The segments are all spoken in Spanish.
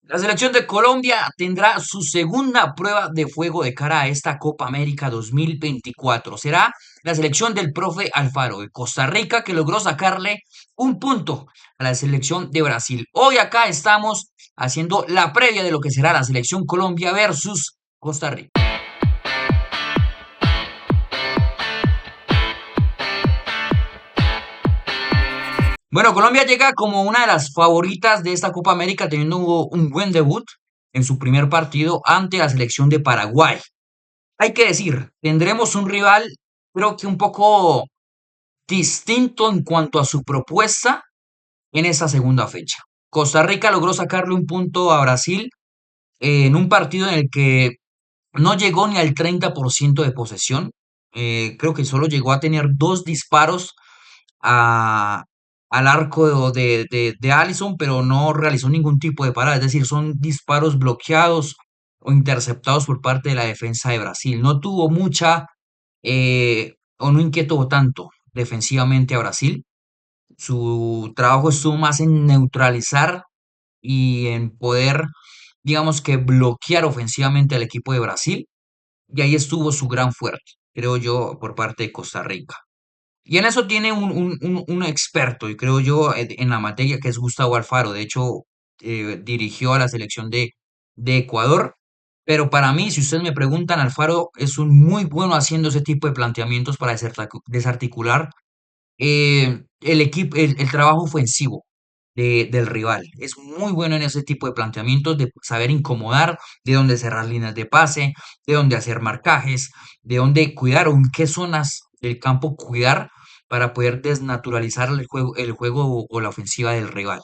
La selección de Colombia tendrá su segunda prueba de fuego de cara a esta Copa América 2024. Será la selección del profe Alfaro de Costa Rica que logró sacarle un punto a la selección de Brasil. Hoy acá estamos haciendo la previa de lo que será la selección Colombia versus Costa Rica. Bueno, Colombia llega como una de las favoritas de esta Copa América teniendo un buen debut en su primer partido ante la selección de Paraguay. Hay que decir, tendremos un rival, creo que un poco distinto en cuanto a su propuesta en esta segunda fecha. Costa Rica logró sacarle un punto a Brasil en un partido en el que no llegó ni al 30% de posesión. Creo que solo llegó a tener dos disparos a- al arco de Alisson, pero no realizó ningún tipo de parada. Es decir, son disparos bloqueados o interceptados por parte de la defensa de Brasil. No tuvo mucha o no inquietó tanto defensivamente a Brasil. Su trabajo estuvo más en neutralizar y en poder, digamos que bloquear ofensivamente al equipo de Brasil. Y ahí estuvo su gran fuerte, creo yo, por parte de Costa Rica. Y en eso tiene un experto, y creo yo, en la materia, que es Gustavo Alfaro. De hecho, dirigió a la selección de Ecuador. Pero para mí, si ustedes me preguntan, Alfaro es un muy bueno haciendo ese tipo de planteamientos para desarticular el equipo, el trabajo ofensivo del rival. Es muy bueno en ese tipo de planteamientos, de saber incomodar, de dónde cerrar líneas de pase, de dónde hacer marcajes, de dónde cuidar o en qué zonas del campo cuidar para poder desnaturalizar el juego o la ofensiva del rival.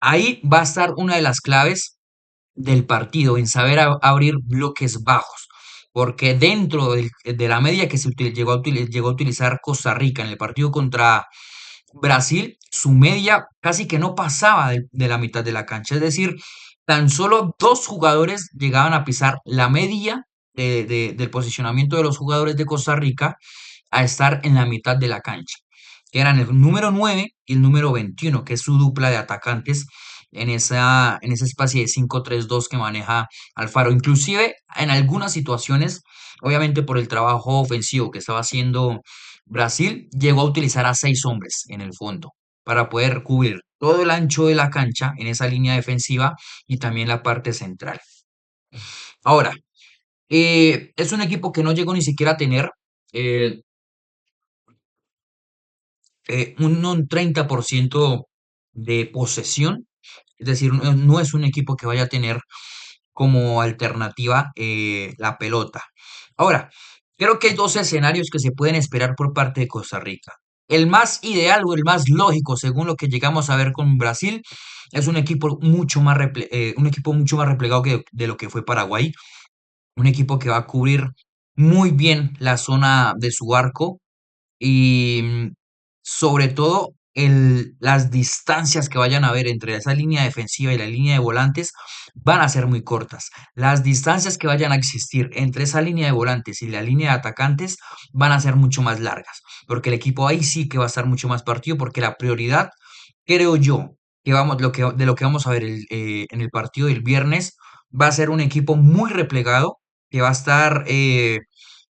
Ahí va a estar una de las claves del partido, en saber abrir bloques bajos, porque dentro de la media que llegó a utilizar Costa Rica en el partido contra Brasil, su media casi que no pasaba de la mitad de la cancha, es decir, tan solo dos jugadores llegaban a pisar la media del posicionamiento de los jugadores de Costa Rica a estar en la mitad de la cancha, que eran el número 9 y el número 21, que es su dupla de atacantes en esa especie de 5-3-2 que maneja Alfaro. Inclusive en algunas situaciones, obviamente por el trabajo ofensivo que estaba haciendo Brasil, llegó a utilizar a 6 hombres en el fondo para poder cubrir todo el ancho de la cancha en esa línea defensiva y también la parte central. Ahora, es un equipo que no llegó ni siquiera a tener eh, un 30% de posesión, es decir, no es un equipo que vaya a tener como alternativa la pelota. Ahora, creo que hay dos escenarios que se pueden esperar por parte de Costa Rica. El más ideal o el más lógico, según lo que llegamos a ver con Brasil, es un equipo mucho más replegado que de lo que fue Paraguay, un equipo que va a cubrir muy bien la zona de su arco y sobre todo las distancias que vayan a haber entre esa línea defensiva y la línea de volantes van a ser muy cortas. Las distancias que vayan a existir entre esa línea de volantes y la línea de atacantes van a ser mucho más largas, porque el equipo ahí sí que va a estar mucho más partido, porque la prioridad, creo yo, de lo que vamos a ver en el partido del viernes, va a ser un equipo muy replegado, que va a estar,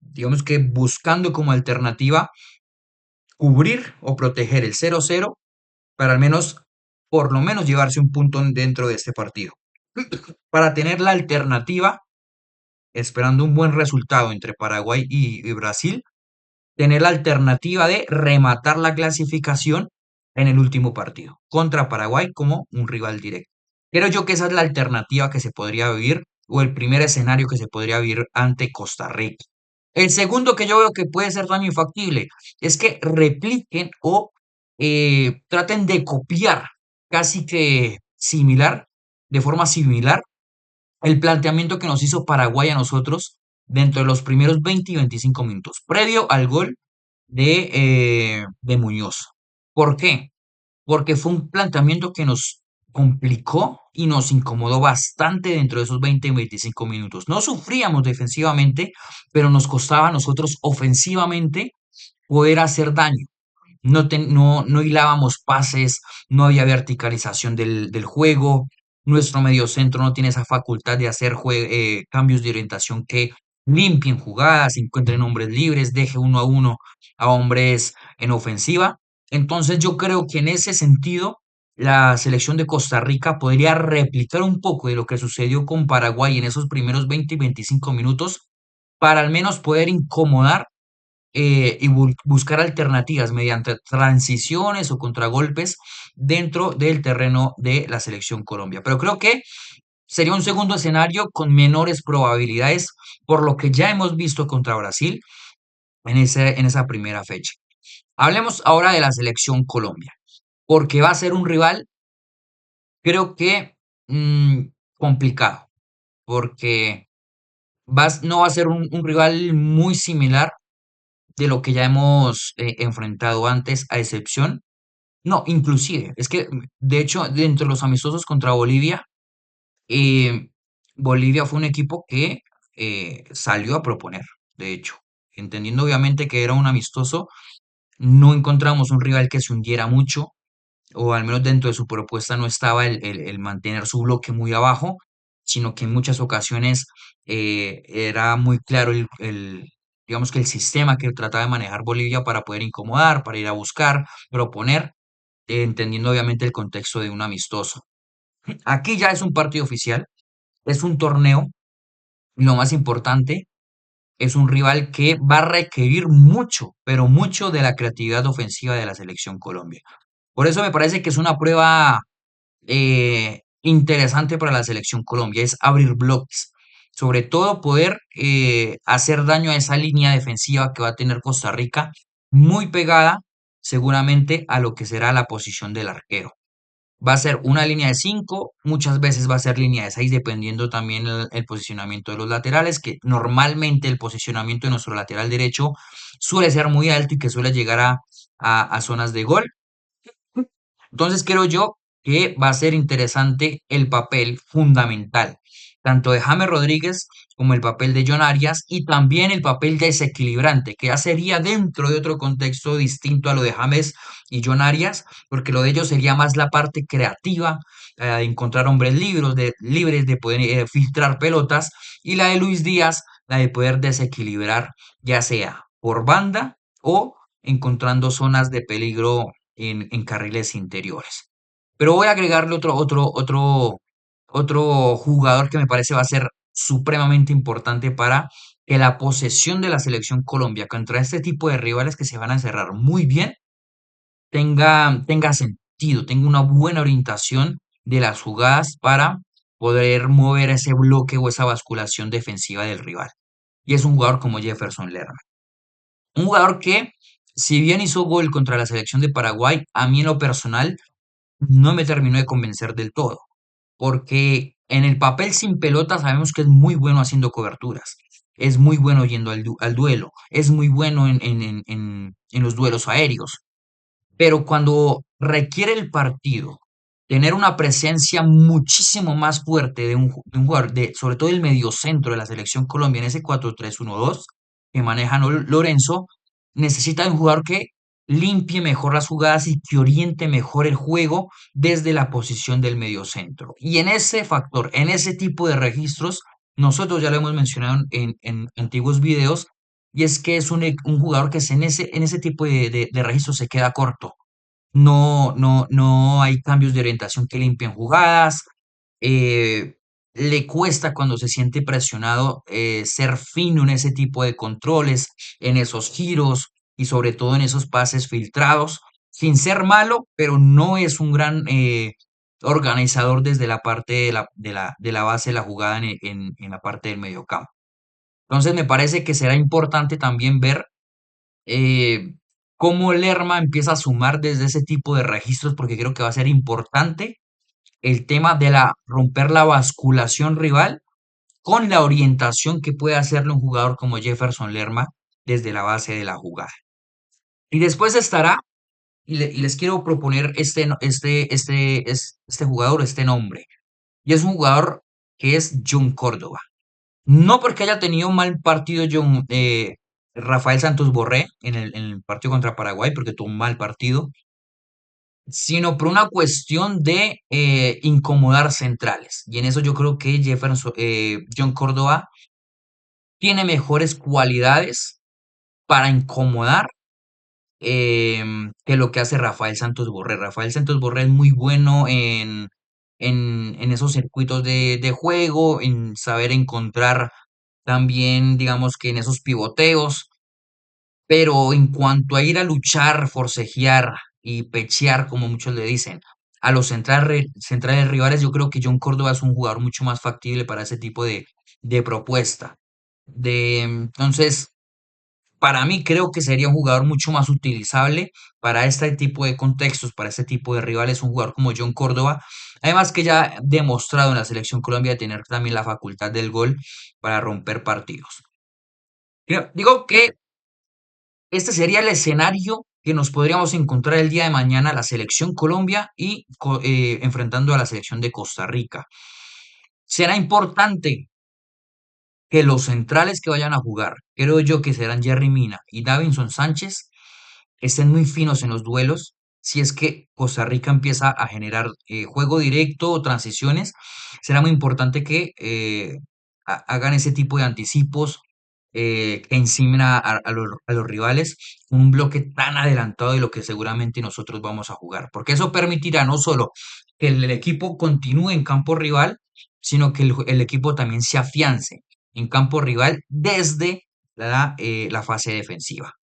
digamos que buscando como alternativa cubrir o proteger el 0-0 para al menos, por lo menos, llevarse un punto dentro de este partido. Para tener la alternativa, esperando un buen resultado entre Paraguay y Brasil, tener la alternativa de rematar la clasificación en el último partido contra Paraguay como un rival directo. Creo yo que esa es la alternativa que se podría vivir o el primer escenario que se podría vivir ante Costa Rica. El segundo que yo veo que puede ser también factible es que repliquen o traten de copiar casi que similar, de forma similar, el planteamiento que nos hizo Paraguay a nosotros dentro de los primeros 20 y 25 minutos, previo al gol de Muñoz. ¿Por qué? Porque fue un planteamiento que nos complicó y nos incomodó bastante dentro de esos 20 y 25 minutos. No sufríamos defensivamente, pero nos costaba a nosotros ofensivamente poder hacer daño. No hilábamos pases, no había verticalización del juego, Nuestro mediocentro no tiene esa facultad de hacer cambios de orientación que limpien jugadas, encuentren hombres libres, deje uno a uno a hombres en ofensiva. Entonces yo creo que en ese sentido la selección de Costa Rica podría replicar un poco de lo que sucedió con Paraguay en esos primeros 20 y 25 minutos para al menos poder incomodar y buscar alternativas mediante transiciones o contragolpes dentro del terreno de la selección Colombia. Pero creo que sería un segundo escenario con menores probabilidades por lo que ya hemos visto contra Brasil en esa primera fecha. Hablemos ahora de la selección Colombia, porque va a ser un rival, creo que complicado, porque no va a ser un rival muy similar de lo que ya hemos enfrentado antes, a excepción, no, inclusive, es que de hecho, dentro de los amistosos contra Bolivia, eh, Bolivia fue un equipo que salió a proponer, de hecho, entendiendo obviamente que era un amistoso, no encontramos un rival que se hundiera mucho, o al menos dentro de su propuesta no estaba el mantener su bloque muy abajo, sino que en muchas ocasiones era muy claro digamos que el sistema que trataba de manejar Bolivia para poder incomodar, para ir a buscar, proponer, entendiendo obviamente el contexto de un amistoso. Aquí ya es un partido oficial, es un torneo, y lo más importante, es un rival que va a requerir mucho, pero mucho de la creatividad ofensiva de la selección Colombia. Por eso me parece que es una prueba interesante para la selección Colombia, es abrir bloques. Sobre todo poder hacer daño a esa línea defensiva que va a tener Costa Rica, muy pegada seguramente a lo que será la posición del arquero. Va a ser una línea de 5, muchas veces va a ser línea de 6, dependiendo también el posicionamiento de los laterales, que normalmente el posicionamiento de nuestro lateral derecho suele ser muy alto y que suele llegar a zonas de gol. Entonces creo yo que va a ser interesante el papel fundamental, tanto de James Rodríguez como el papel de John Arias y también el papel desequilibrante, que ya sería dentro de otro contexto distinto a lo de James y John Arias, porque lo de ellos sería más la parte creativa, de encontrar hombres libres de poder filtrar pelotas, y la de Luis Díaz, la de poder desequilibrar, ya sea por banda o encontrando zonas de peligro en carriles interiores. Pero voy a agregarle otro jugador que me parece va a ser supremamente importante para que la posesión de la selección Colombia contra este tipo de rivales que se van a cerrar muy bien tenga sentido, tenga una buena orientación de las jugadas para poder mover ese bloque o esa basculación defensiva del rival. Y es un jugador como Jefferson Lerma. Un jugador que, si bien hizo gol contra la selección de Paraguay, a mí en lo personal no me terminó de convencer del todo, porque en el papel sin pelota sabemos que es muy bueno haciendo coberturas, es muy bueno yendo al duelo, es muy bueno en los duelos aéreos, pero cuando requiere el partido tener una presencia muchísimo más fuerte de un jugador, sobre todo el mediocentro de la selección Colombia en ese 4-3-1-2 que maneja Lorenzo, necesita de un jugador que limpie mejor las jugadas y que oriente mejor el juego desde la posición del mediocentro. Y en ese factor, en ese tipo de registros, nosotros ya lo hemos mencionado en antiguos videos, y es que es un jugador que en ese tipo de registros se queda corto. No hay cambios de orientación que limpien jugadas. eh, Le cuesta cuando se siente presionado ser fino en ese tipo de controles, en esos giros y sobre todo en esos pases filtrados, sin ser malo, pero no es un gran organizador desde la parte de la base de la jugada en la parte del mediocampo. Entonces me parece que será importante también ver eh, cómo Lerma empieza a sumar desde ese tipo de registros, porque creo que va a ser importante el tema de romper la basculación rival con la orientación que puede hacerle un jugador como Jefferson Lerma desde la base de la jugada. Y después estará, y les quiero proponer este jugador, este nombre, y es un jugador que es John Córdoba. No porque haya tenido un mal partido Rafael Santos Borré en el partido contra Paraguay, porque tuvo un mal partido, sino por una cuestión de incomodar centrales. Y en eso yo creo que John Córdoba tiene mejores cualidades para incomodar que lo que hace Rafael Santos Borré. Rafael Santos Borré es muy bueno en esos circuitos de juego, en saber encontrar también, digamos que en esos pivoteos, pero en cuanto a ir a luchar, forcejear y pechear, como muchos le dicen, a los centrales rivales, yo creo que John Córdoba es un jugador mucho más factible para ese tipo de propuesta. Entonces, para mí creo que sería un jugador mucho más utilizable para este tipo de contextos, para este tipo de rivales, un jugador como John Córdoba. Además que ya ha demostrado en la selección Colombia tener también la facultad del gol para romper partidos. Digo que este sería el escenario que nos podríamos encontrar el día de mañana la selección Colombia y enfrentando a la selección de Costa Rica. Será importante que los centrales que vayan a jugar, creo yo que serán Jerry Mina y Davinson Sánchez, estén muy finos en los duelos. Si es que Costa Rica empieza a generar juego directo o transiciones, será muy importante que hagan ese tipo de anticipos, que encimen a los rivales con un bloque tan adelantado de lo que seguramente nosotros vamos a jugar. Porque eso permitirá no solo que el equipo continúe en campo rival, sino que el equipo también se afiance en campo rival desde la fase defensiva,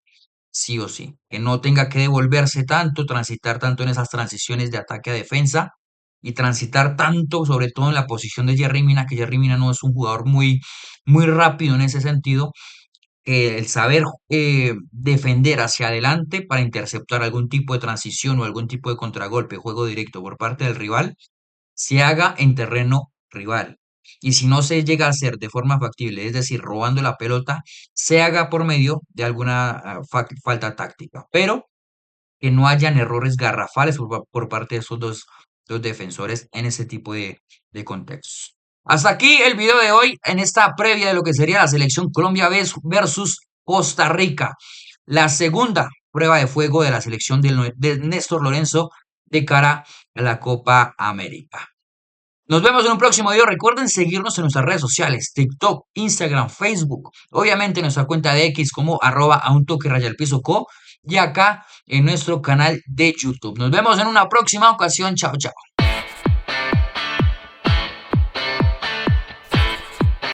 sí o sí, que no tenga que devolverse tanto, transitar tanto en esas transiciones de ataque a defensa y transitar tanto, sobre todo en la posición de Jerry Mina, que Jerry Mina no es un jugador muy rápido en ese sentido, que el saber defender hacia adelante para interceptar algún tipo de transición o algún tipo de contragolpe, juego directo por parte del rival, se haga en terreno rival. Y si no se llega a hacer de forma factible, es decir, robando la pelota, se haga por medio de alguna falta táctica. Pero que no hayan errores garrafales por parte de esos dos defensores en ese tipo de contextos. Hasta aquí el video de hoy en esta previa de lo que sería la selección Colombia versus Costa Rica. La segunda prueba de fuego de la selección de Néstor Lorenzo de cara a la Copa América. Nos vemos en un próximo video. Recuerden seguirnos en nuestras redes sociales, TikTok, Instagram, Facebook. Obviamente en nuestra cuenta de X como @a un toque raya al piso co. Y acá en nuestro canal de YouTube. Nos vemos en una próxima ocasión. Chao, chao.